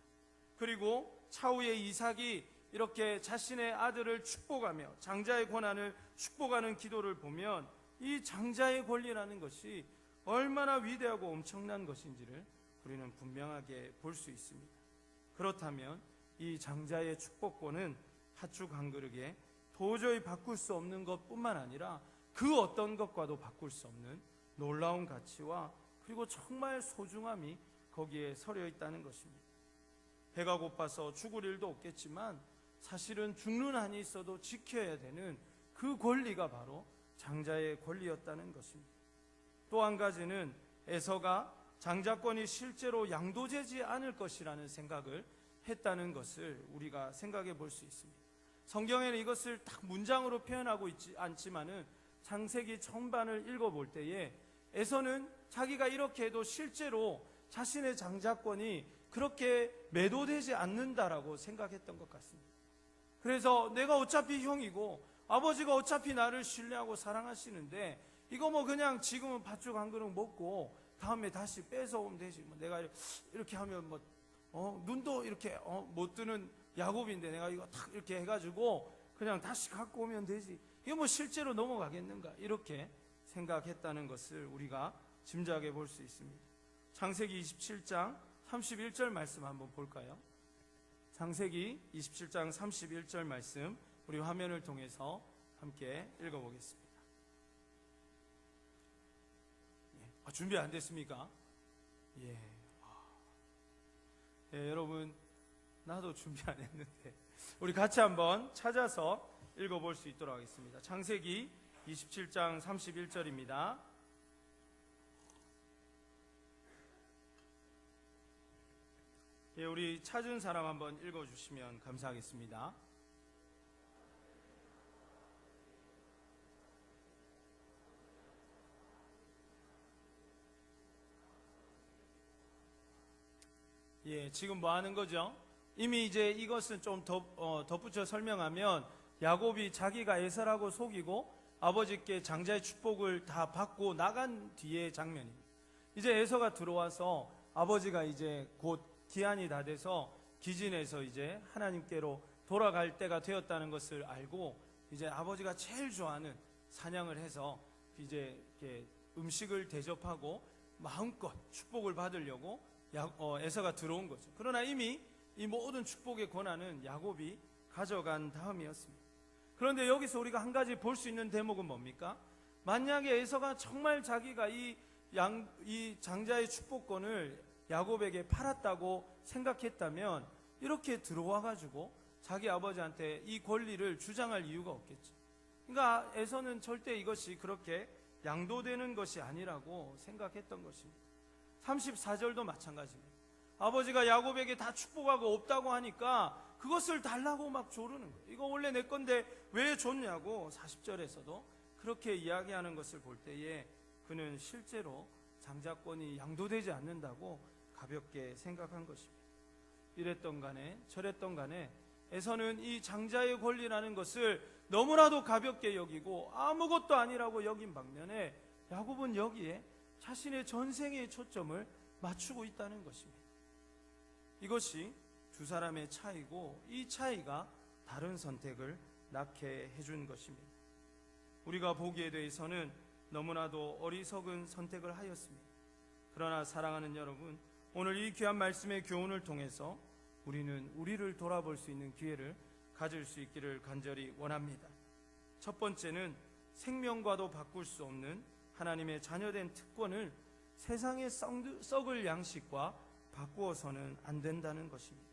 그리고 차후에 이삭이 이렇게 자신의 아들을 축복하며 장자의 권한을 축복하는 기도를 보면 이 장자의 권리라는 것이 얼마나 위대하고 엄청난 것인지를 우리는 분명하게 볼 수 있습니다. 그렇다면 이 장자의 축복권은 팥죽 한 그릇에 도저히 바꿀 수 없는 것뿐만 아니라 그 어떤 것과도 바꿀 수 없는 놀라운 가치와 그리고 정말 소중함이 거기에 서려 있다는 것입니다. 배가 고파서 죽을 일도 없겠지만 사실은 죽는 한이 있어도 지켜야 되는 그 권리가 바로 장자의 권리였다는 것입니다. 또 한 가지는 에서가 장자권이 실제로 양도되지 않을 것이라는 생각을 했다는 것을 우리가 생각해 볼 수 있습니다. 성경에는 이것을 딱 문장으로 표현하고 있지 않지만은 창세기 전반을 읽어볼 때에 에서는 자기가 이렇게 해도 실제로 자신의 장자권이 그렇게 매도되지 않는다라고 생각했던 것 같습니다. 그래서 내가 어차피 형이고 아버지가 어차피 나를 신뢰하고 사랑하시는데 이거 뭐 그냥 지금은 팥죽 한 그릇 먹고 다음에 다시 뺏어오면 되지. 뭐 내가 이렇게 하면 뭐 눈도 이렇게 못 뜨는 야곱인데 내가 이거 탁 이렇게 해가지고 그냥 다시 갖고 오면 되지. 이거 뭐 실제로 넘어가겠는가? 이렇게 생각했다는 것을 우리가 짐작해 볼 수 있습니다. 창세기 27장 31절 말씀 한번 볼까요? 창세기 27장 31절 말씀 우리 화면을 통해서 함께 읽어보겠습니다. 준비 안 됐습니까? 여러분, 나도 준비 안 했는데 우리 같이 한번 찾아서 읽어볼 수 있도록 하겠습니다. 창세기 27장 31절입니다. 우리 찾은 사람 한번 읽어주시면 감사하겠습니다. 지금 뭐 하는 거죠? 이미 이제 이것은 좀 덧붙여 설명하면 야곱이 자기가 에서라고 속이고 아버지께 장자의 축복을 다 받고 나간 뒤의 장면입니다. 이제 에서가 들어와서 아버지가 이제 곧 기한이 다 돼서 기진해서 이제 하나님께로 돌아갈 때가 되었다는 것을 알고 이제 아버지가 제일 좋아하는 사냥을 해서 이제 이렇게 음식을 대접하고 마음껏 축복을 받으려고 에서가 들어온 거죠. 그러나 이미 이 모든 축복의 권한은 야곱이 가져간 다음이었습니다. 그런데 여기서 우리가 한 가지 볼 수 있는 대목은 뭡니까? 만약에 에서가 정말 자기가 이 장자의 축복권을 야곱에게 팔았다고 생각했다면 이렇게 들어와 가지고 자기 아버지한테 이 권리를 주장할 이유가 없겠죠. 그러니까 에서는 절대 이것이 그렇게 양도되는 것이 아니라고 생각했던 것입니다. 34절도 마찬가지입니다. 아버지가 야곱에게 다 축복하고 없다고 하니까 그것을 달라고 막 조르는 거예요. 이거 원래 내 건데 왜 줬냐고 40절에서도 그렇게 이야기하는 것을 볼 때에 그는 실제로 장자권이 양도되지 않는다고 가볍게 생각한 것입니다. 이랬던 간에 저랬던 간에 에서는 이 장자의 권리라는 것을 너무나도 가볍게 여기고 아무것도 아니라고 여긴 반면에 야곱은 여기에 자신의 전생의 초점을 맞추고 있다는 것입니다. 이것이 두 사람의 차이고 이 차이가 다른 선택을 낳게 해준 것입니다. 우리가 보기에 대해서는 너무나도 어리석은 선택을 하였습니다. 그러나 사랑하는 여러분, 오늘 이 귀한 말씀의 교훈을 통해서 우리는 우리를 돌아볼 수 있는 기회를 가질 수 있기를 간절히 원합니다. 첫 번째는 생명과도 바꿀 수 없는 하나님의 자녀된 특권을 세상의 썩을 양식과 바꾸어서는 안 된다는 것입니다.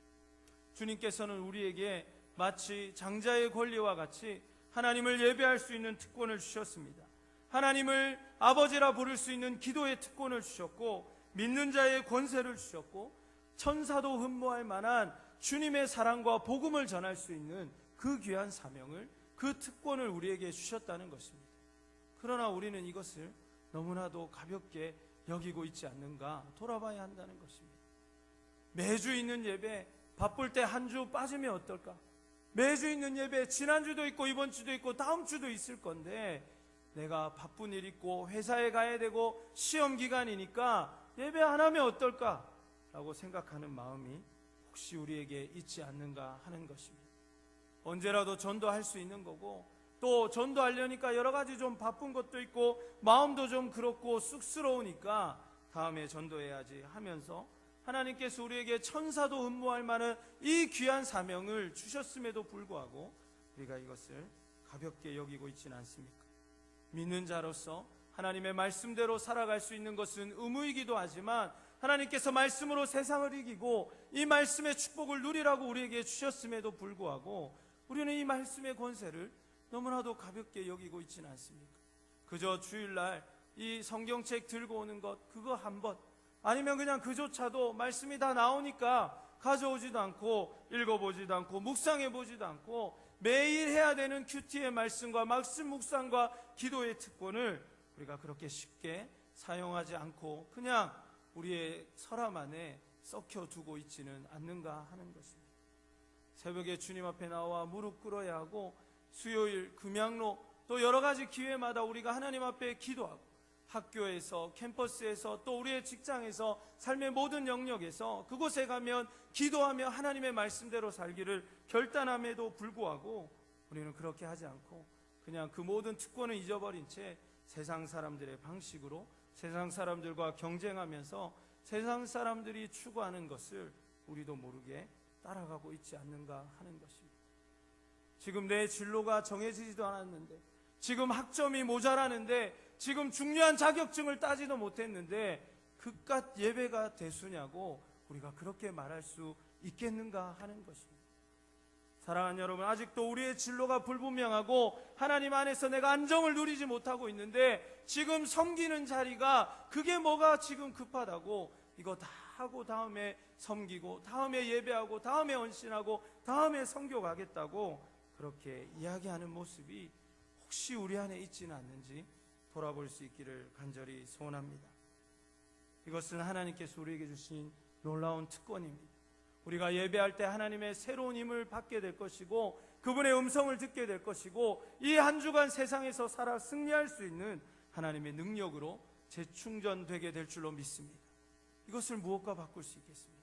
주님께서는 우리에게 마치 장자의 권리와 같이 하나님을 예배할 수 있는 특권을 주셨습니다. 하나님을 아버지라 부를 수 있는 기도의 특권을 주셨고 믿는 자의 권세를 주셨고 천사도 흠모할 만한 주님의 사랑과 복음을 전할 수 있는 그 귀한 사명을, 그 특권을 우리에게 주셨다는 것입니다. 그러나 우리는 이것을 너무나도 가볍게 여기고 있지 않는가 돌아봐야 한다는 것입니다. 매주 있는 예배 바쁠 때 한 주 빠지면 어떨까? 매주 있는 예배 지난주도 있고 이번 주도 있고 다음 주도 있을 건데 내가 바쁜 일 있고 회사에 가야 되고 시험 기간이니까 예배 안 하면 어떨까? 라고 생각하는 마음이 혹시 우리에게 있지 않는가 하는 것입니다. 언제라도 전도할 수 있는 거고 또 전도하려니까 여러 가지 좀 바쁜 것도 있고 마음도 좀 그렇고 쑥스러우니까 다음에 전도해야지 하면서 하나님께서 우리에게 천사도 흠모할 만한 이 귀한 사명을 주셨음에도 불구하고 우리가 이것을 가볍게 여기고 있지는 않습니까? 믿는 자로서 하나님의 말씀대로 살아갈 수 있는 것은 의무이기도 하지만 하나님께서 말씀으로 세상을 이기고 이 말씀의 축복을 누리라고 우리에게 주셨음에도 불구하고 우리는 이 말씀의 권세를 너무나도 가볍게 여기고 있지는 않습니까? 그저 주일날 이 성경책 들고 오는 것 그거 한 번, 아니면 그냥 그조차도 말씀이 다 나오니까 가져오지도 않고 읽어보지도 않고 묵상해보지도 않고 매일 해야 되는 큐티의 말씀과 말씀 묵상과 기도의 특권을 우리가 그렇게 쉽게 사용하지 않고 그냥 우리의 서랍 안에 썩혀두고 있지는 않는가 하는 것입니다. 새벽에 주님 앞에 나와 무릎 꿇어야 하고 수요일, 금양로, 또 여러 가지 기회마다 우리가 하나님 앞에 기도하고 학교에서, 캠퍼스에서, 또 우리의 직장에서, 삶의 모든 영역에서 그곳에 가면 기도하며 하나님의 말씀대로 살기를 결단함에도 불구하고 우리는 그렇게 하지 않고 그냥 그 모든 특권을 잊어버린 채 세상 사람들의 방식으로 세상 사람들과 경쟁하면서 세상 사람들이 추구하는 것을 우리도 모르게 따라가고 있지 않는가 하는 것입니다. 지금 내 진로가 정해지지도 않았는데, 지금 학점이 모자라는데, 지금 중요한 자격증을 따지도 못했는데 그깟 예배가 대수냐고 우리가 그렇게 말할 수 있겠는가 하는 것입니다. 사랑하는 여러분, 아직도 우리의 진로가 불분명하고 하나님 안에서 내가 안정을 누리지 못하고 있는데 지금 섬기는 자리가 그게 뭐가 지금 급하다고 이거 다 하고 다음에 섬기고 다음에 예배하고 다음에 헌신하고 다음에 선교 가겠다고 그렇게 이야기하는 모습이 혹시 우리 안에 있지는 않는지 돌아볼 수 있기를 간절히 소원합니다. 이것은 하나님께서 우리에게 주신 놀라운 특권입니다. 우리가 예배할 때 하나님의 새로운 힘을 받게 될 것이고 그분의 음성을 듣게 될 것이고 이 한 주간 세상에서 살아 승리할 수 있는 하나님의 능력으로 재충전되게 될 줄로 믿습니다. 이것을 무엇과 바꿀 수 있겠습니까?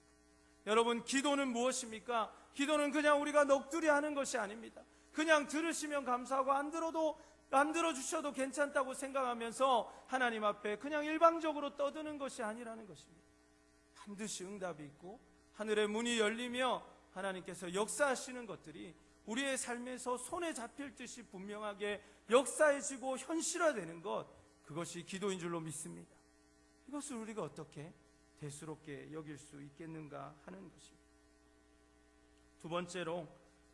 여러분, 기도는 무엇입니까? 기도는 그냥 우리가 넋두리 하는 것이 아닙니다. 그냥 들으시면 감사하고 안 들어주셔도 괜찮다고 생각하면서 하나님 앞에 그냥 일방적으로 떠드는 것이 아니라는 것입니다. 반드시 응답이 있고 하늘의 문이 열리며 하나님께서 역사하시는 것들이 우리의 삶에서 손에 잡힐 듯이 분명하게 역사해지고 현실화되는 것, 그것이 기도인 줄로 믿습니다. 이것을 우리가 어떻게 대수롭게 여길 수 있겠는가 하는 것입니다. 두 번째로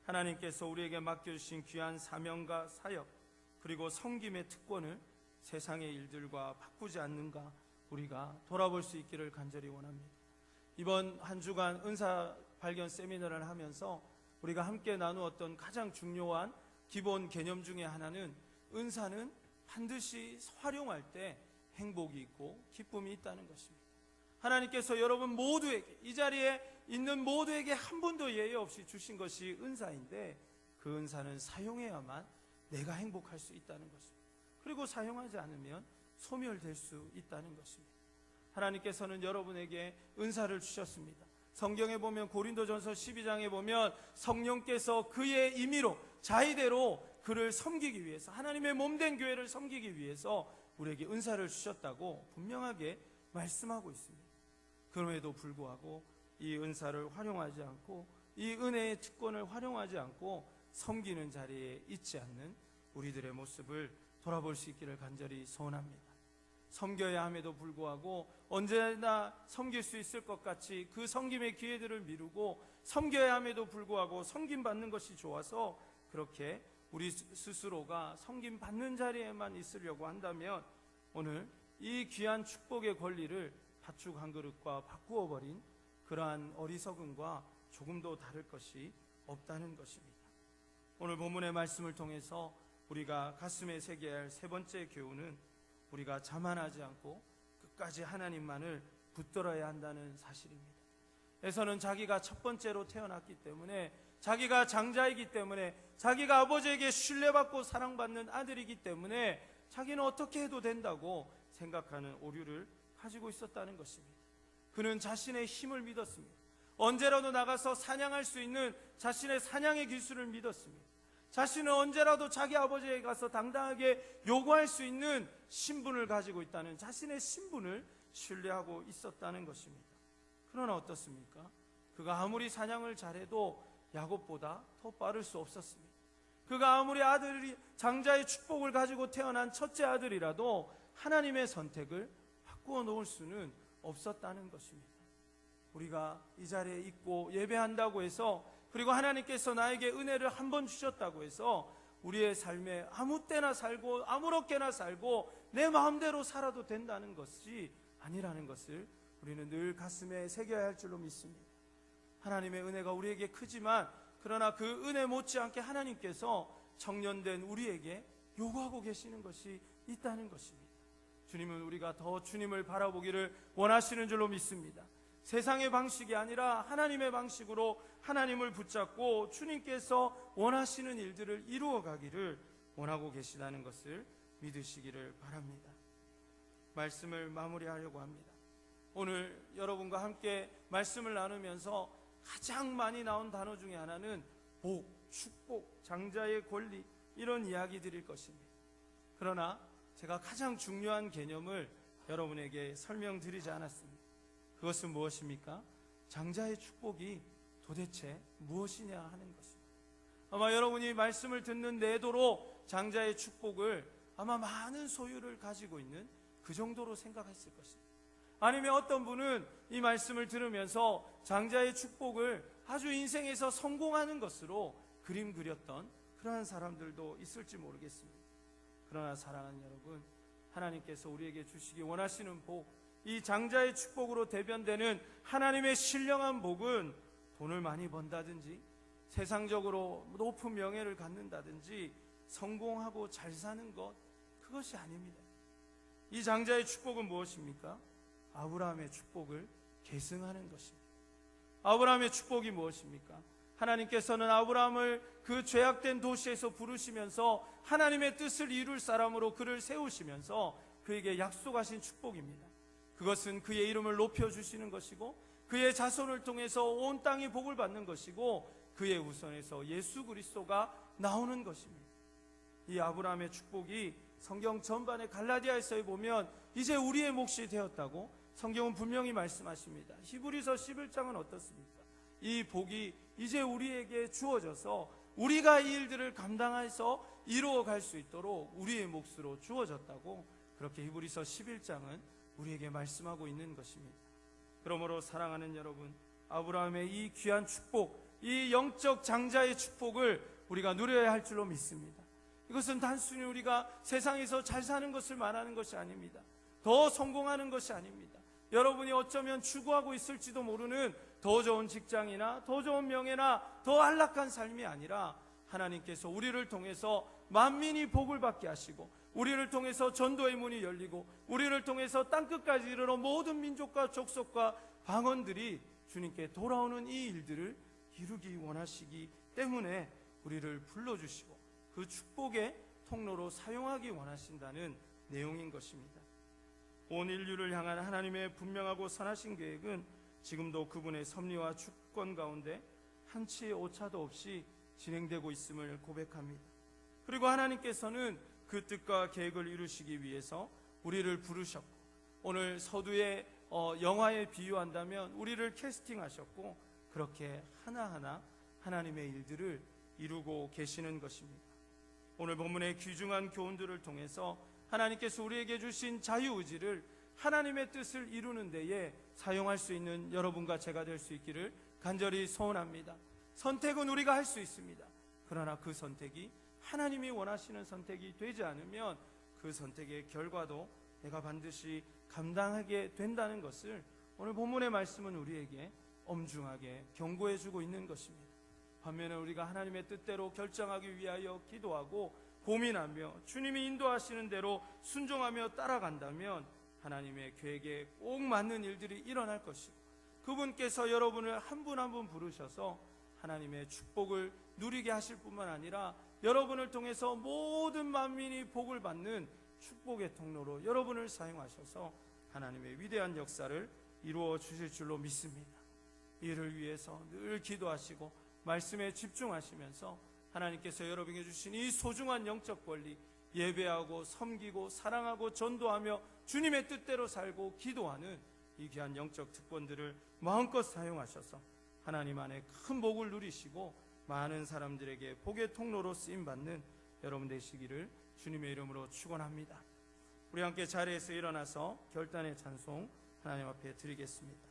하나님께서 우리에게 맡겨주신 귀한 사명과 사역 그리고 섬김의 특권을 세상의 일들과 바꾸지 않는가 우리가 돌아볼 수 있기를 간절히 원합니다. 이번 한 주간 은사 발견 세미나를 하면서 우리가 함께 나누었던 가장 중요한 기본 개념 중에 하나는 은사는 반드시 활용할 때 행복이 있고 기쁨이 있다는 것입니다. 하나님께서 여러분 모두에게, 이 자리에 있는 모두에게 한 분도 예외 없이 주신 것이 은사인데 그 은사는 사용해야만 내가 행복할 수 있다는 것입니다. 그리고 사용하지 않으면 소멸될 수 있다는 것입니다. 하나님께서는 여러분에게 은사를 주셨습니다. 성경에 보면 고린도전서 12장에 보면 성령께서 그의 임의로 자의대로 그를 섬기기 위해서, 하나님의 몸된 교회를 섬기기 위해서 우리에게 은사를 주셨다고 분명하게 말씀하고 있습니다. 그럼에도 불구하고 이 은사를 활용하지 않고 이 은혜의 특권을 활용하지 않고 섬기는 자리에 있지 않는 우리들의 모습을 돌아볼 수 있기를 간절히 소원합니다. 섬겨야 함에도 불구하고 언제나 섬길 수 있을 것 같이 그 섬김의 기회들을 미루고 섬겨야 함에도 불구하고 섬김받는 것이 좋아서 그렇게 우리 스스로가 섬김받는 자리에만 있으려고 한다면 오늘 이 귀한 축복의 권리를 팥죽 한 그릇과 바꾸어 버린 그러한 어리석음과 조금도 다를 것이 없다는 것입니다. 오늘 본문의 말씀을 통해서 우리가 가슴에 새겨야 할 세 번째 교훈은 우리가 자만하지 않고 끝까지 하나님만을 붙들어야 한다는 사실입니다. 에서는 자기가 첫 번째로 태어났기 때문에, 자기가 장자이기 때문에, 자기가 아버지에게 신뢰받고 사랑받는 아들이기 때문에 자기는 어떻게 해도 된다고 생각하는 오류를 가지고 있었다는 것입니다. 그는 자신의 힘을 믿었습니다. 언제라도 나가서 사냥할 수 있는 자신의 사냥의 기술을 믿었습니다. 자신은 언제라도 자기 아버지에게 가서 당당하게 요구할 수 있는 신분을 가지고 있다는 자신의 신분을 신뢰하고 있었다는 것입니다. 그러나 어떻습니까? 그가 아무리 사냥을 잘해도 야곱보다 더 빠를 수 없었습니다. 그가 아무리 아들이 장자의 축복을 가지고 태어난 첫째 아들이라도 하나님의 선택을 바꾸어 놓을 수는 없었다는 것입니다. 우리가 이 자리에 있고 예배한다고 해서, 그리고 하나님께서 나에게 은혜를 한 번 주셨다고 해서 우리의 삶에 아무 때나 살고 아무렇게나 살고 내 마음대로 살아도 된다는 것이 아니라는 것을 우리는 늘 가슴에 새겨야 할 줄로 믿습니다. 하나님의 은혜가 우리에게 크지만 그러나 그 은혜 못지않게 하나님께서 청년된 우리에게 요구하고 계시는 것이 있다는 것입니다. 주님은 우리가 더 주님을 바라보기를 원하시는 줄로 믿습니다. 세상의 방식이 아니라 하나님의 방식으로 하나님을 붙잡고 주님께서 원하시는 일들을 이루어 가기를 원하고 계시다는 것을 믿으시기를 바랍니다. 말씀을 마무리하려고 합니다. 오늘 여러분과 함께 말씀을 나누면서 가장 많이 나온 단어 중에 하나는 복, 축복, 장자의 권리, 이런 이야기들일 것입니다. 그러나 제가 가장 중요한 개념을 여러분에게 설명드리지 않았습니다. 그것은 무엇입니까? 장자의 축복이 도대체 무엇이냐 하는 것입니다. 아마 여러분이 말씀을 듣는 내도록 장자의 축복을 아마 많은 소유를 가지고 있는 그 정도로 생각했을 것입니다. 아니면 어떤 분은 이 말씀을 들으면서 장자의 축복을 아주 인생에서 성공하는 것으로 그림 그렸던 그러한 사람들도 있을지 모르겠습니다. 그러나 사랑하는 여러분, 하나님께서 우리에게 주시기 원하시는 복, 이 장자의 축복으로 대변되는 하나님의 신령한 복은 돈을 많이 번다든지 세상적으로 높은 명예를 갖는다든지 성공하고 잘 사는 것, 그것이 아닙니다. 이 장자의 축복은 무엇입니까? 아브라함의 축복을 계승하는 것입니다. 아브라함의 축복이 무엇입니까? 하나님께서는 아브라함을 그 죄악된 도시에서 부르시면서 하나님의 뜻을 이룰 사람으로 그를 세우시면서 그에게 약속하신 축복입니다. 그것은 그의 이름을 높여주시는 것이고 그의 자손을 통해서 온 땅이 복을 받는 것이고 그의 후손에서 예수 그리스도가 나오는 것입니다. 이 아브라함의 축복이 성경 전반에 갈라디아에서 보면 이제 우리의 몫이 되었다고 성경은 분명히 말씀하십니다. 히브리서 11장은 어떻습니까? 이 복이 이제 우리에게 주어져서 우리가 이 일들을 감당해서 이루어갈 수 있도록 우리의 몫으로 주어졌다고 그렇게 히브리서 11장은 우리에게 말씀하고 있는 것입니다. 그러므로 사랑하는 여러분, 아브라함의 이 귀한 축복, 이 영적 장자의 축복을 우리가 누려야 할 줄로 믿습니다. 이것은 단순히 우리가 세상에서 잘 사는 것을 말하는 것이 아닙니다. 더 성공하는 것이 아닙니다. 여러분이 어쩌면 추구하고 있을지도 모르는 더 좋은 직장이나 더 좋은 명예나 더 안락한 삶이 아니라 하나님께서 우리를 통해서 만민이 복을 받게 하시고 우리를 통해서 전도의 문이 열리고 우리를 통해서 땅끝까지 이르러 모든 민족과 족속과 방언들이 주님께 돌아오는 이 일들을 이루기 원하시기 때문에 우리를 불러주시고 그 축복의 통로로 사용하기 원하신다는 내용인 것입니다. 온 인류를 향한 하나님의 분명하고 선하신 계획은 지금도 그분의 섭리와 주권 가운데 한치의 오차도 없이 진행되고 있음을 고백합니다. 그리고 하나님께서는 그 뜻과 계획을 이루시기 위해서 우리를 부르셨고 오늘 서두에 영화에 비유한다면 우리를 캐스팅하셨고 그렇게 하나하나 하나님의 일들을 이루고 계시는 것입니다. 오늘 본문의 귀중한 교훈들을 통해서 하나님께서 우리에게 주신 자유의지를 하나님의 뜻을 이루는 데에 사용할 수 있는 여러분과 제가 될 수 있기를 간절히 소원합니다. 선택은 우리가 할 수 있습니다. 그러나 그 선택이 하나님이 원하시는 선택이 되지 않으면 그 선택의 결과도 내가 반드시 감당하게 된다는 것을 오늘 본문의 말씀은 우리에게 엄중하게 경고해주고 있는 것입니다. 반면에 우리가 하나님의 뜻대로 결정하기 위하여 기도하고 고민하며 주님이 인도하시는 대로 순종하며 따라간다면 하나님의 계획에 꼭 맞는 일들이 일어날 것이고 그분께서 여러분을 한 분 한 분 부르셔서 하나님의 축복을 누리게 하실 뿐만 아니라 여러분을 통해서 모든 만민이 복을 받는 축복의 통로로 여러분을 사용하셔서 하나님의 위대한 역사를 이루어 주실 줄로 믿습니다. 이를 위해서 늘 기도하시고 말씀에 집중하시면서 하나님께서 여러분에게 주신 이 소중한 영적 권리, 예배하고 섬기고 사랑하고 전도하며 주님의 뜻대로 살고 기도하는 이 귀한 영적 특권들을 마음껏 사용하셔서 하나님 안에 큰 복을 누리시고 많은 사람들에게 복의 통로로 쓰임받는 여러분 되시기를 주님의 이름으로 축원합니다. 우리 함께 자리에서 일어나서 결단의 찬송 하나님 앞에 드리겠습니다.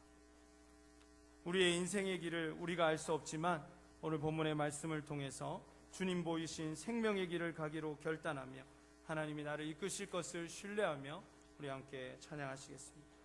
우리의 인생의 길을 우리가 알 수 없지만 오늘 본문의 말씀을 통해서 주님 보이신 생명의 길을 가기로 결단하며 하나님이 나를 이끄실 것을 신뢰하며 우리 함께 찬양하시겠습니다.